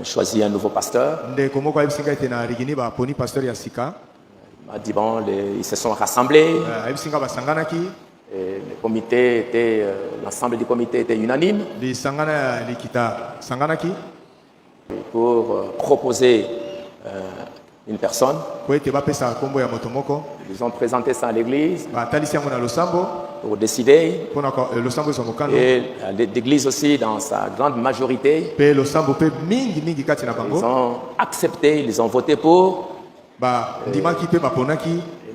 choisi un nouveau pasteur. Il m'a dit, bon, ils se sont rassemblés. Et le comité était, l'ensemble du comité était unanime pour proposer une personne. Ils ont présenté ça à l'église pour décider. Et l'église aussi, dans sa grande majorité, ils ont accepté, ils ont voté pour.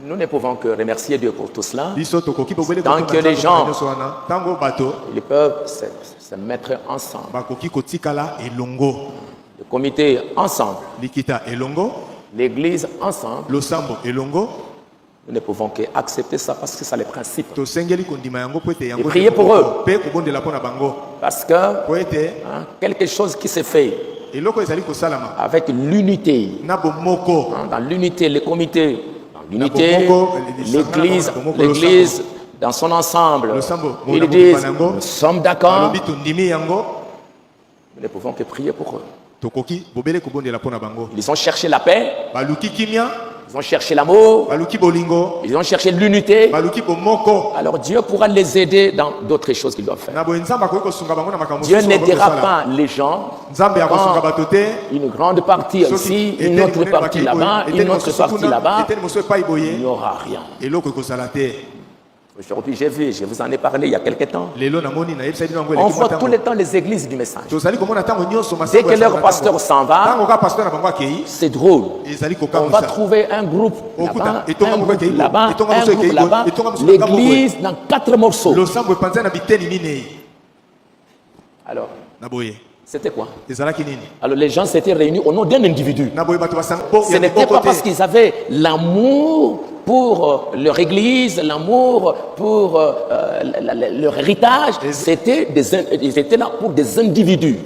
Nous ne pouvons que remercier Dieu pour tout cela. Tant que les gens ils peuvent se mettre ensemble, le comité ensemble, l'église ensemble, nous ne pouvons qu'accepter ça parce que c'est le principe. Et prier pour eux. Parce que quelque chose qui se fait avec l'unité, dans l'unité, le comité, l'unité, l'église dans son ensemble, ils disent, nous sommes d'accord, nous ne pouvons que prier pour eux. Ils ont cherché la paix, ils ont cherché l'amour, ils ont cherché l'unité. Alors Dieu pourra les aider dans d'autres choses qu'ils doivent faire. Dieu n'aidera pas les gens quand une grande partie ici, une autre partie là-bas, une autre partie là-bas, il n'y aura rien. Aujourd'hui, j'ai vu, je vous en ai parlé il y a quelque temps. On voit tout le temps les églises du message. Dès que leur pasteur s'en va, c'est drôle. On va trouver un groupe là-bas, un groupe là-bas, un groupe là-bas. L'église dans 4 morceaux. Alors, c'était quoi? Alors les gens s'étaient réunis au nom d'un individu. Ce n'était pas parce qu'ils avaient l'amour pour leur église, l'amour pour leur héritage. Ils étaient là pour des individus.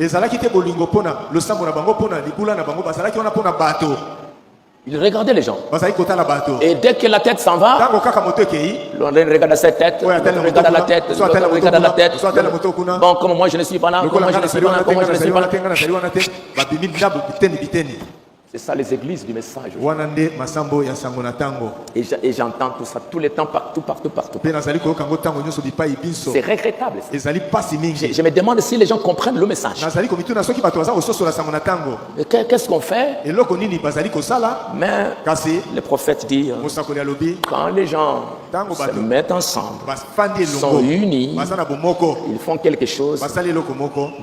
Ils regardaient les gens. Et dès que la tête s'en va, l'on regarde cette tête, l'on regarde la tête, l'on regarde la tête. Bon, comme moi je ne suis pas là, comme moi je ne suis pas là, comme moi je ne suis pas là. C'est ça les églises du message. Et j'entends tout ça tout le temps, partout. C'est regrettable. Je me demande si les gens comprennent le message. Qu'est-ce qu'on fait? Mais le prophète dit, quand les gens se mettent ensemble, sont unis, ils font quelque chose,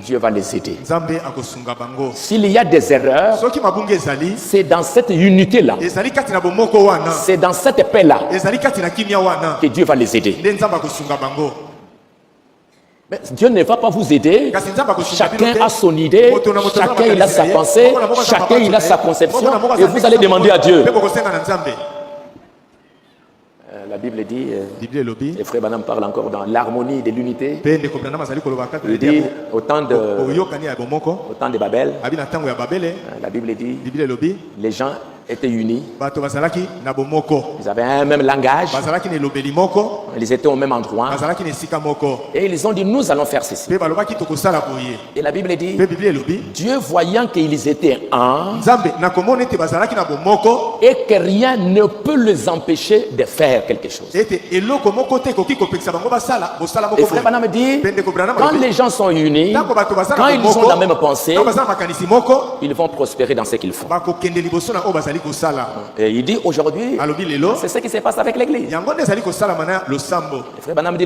Dieu va les aider. S'il y a des erreurs, c'est dans cette unité-là, c'est dans cette paix-là que Dieu va les aider. Mais Dieu ne va pas vous aider. Chacun a son idée, chacun il a sa pensée, chacun il a sa conception, et vous allez demander à Dieu. La Bible dit, et Frère Branham parle encore dans l'harmonie de l'unité. Il dit au temps de Babel, la Bible dit, les gens étaient unis. Ils avaient un même langage. Ils étaient au même endroit. Et ils ont dit, nous allons faire ceci. Et la Bible dit, Dieu voyant qu'ils étaient un, et que rien ne peut les empêcher de faire quelque chose. Et Frère Branham dit, quand les gens sont unis, quand ils ont la même pensée, ils vont prospérer dans ce qu'ils font. Et il dit aujourd'hui, c'est ce qui se passe avec l'église. Frère Branham dit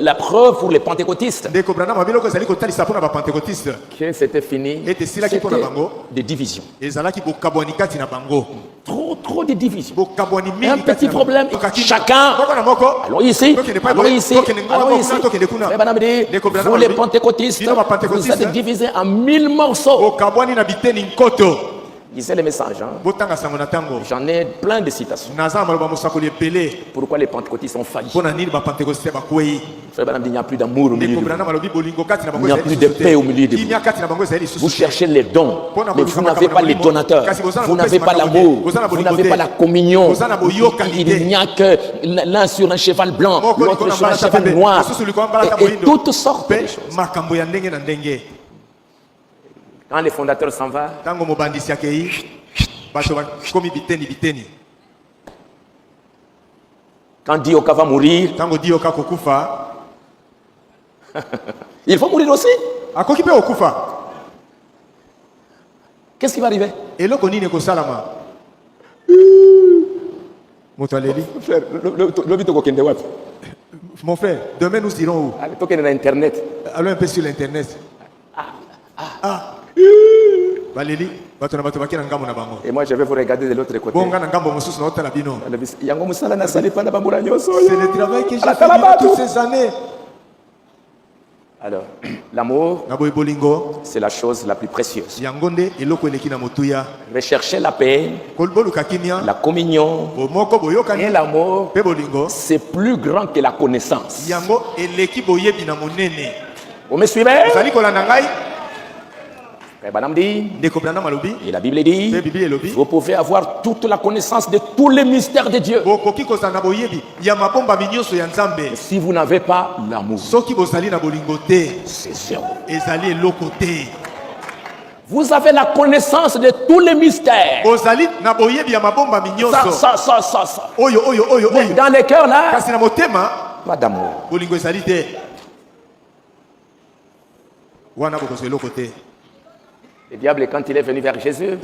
la preuve pour les pentecôtistes que c'était fini, c'était des divisions. Trop de divisions. Un petit problème, chacun, allons ici, allons ici, allons ici. Frère Branham dit, vous les pentecôtistes, vous êtes divisés en 1000 morceaux. Lisez les messages. J'en ai plein de citations. Pourquoi les pentecôtistes ont failli? Frère Branham dit, il n'y a plus d'amour au milieu de vous. Il n'y a plus de paix au milieu de vous. Vous cherchez les dons, mais vous n'avez pas les donateurs. Vous n'avez pas l'amour. Vous n'avez pas la communion. Il n'y a que l'un sur un cheval blanc, l'autre sur un cheval noir. Et toutes sortes de choses. Quand le fondateur s'en va, quand Dioka va mourir, il faut mourir aussi. Qu'est-ce qui va arriver? Mon frère, demain nous irons où? Allons un peu sur l'internet. Et moi je vais vous regarder de l'autre côté. C'est le travail que j'ai fait toutes ces années. Alors, l'amour, c'est la chose la plus précieuse. Rechercher la paix, la communion et l'amour, c'est plus grand que la connaissance. Vous me suivez? Et la Bible dit, vous pouvez avoir toute la connaissance de tous les mystères de Dieu. Si vous n'avez pas l'amour, c'est zéro. Vous avez la connaissance de tous les mystères. Ça. Mais dans les cœurs là, pas d'amour. Le diable, quand il est venu vers Jésus,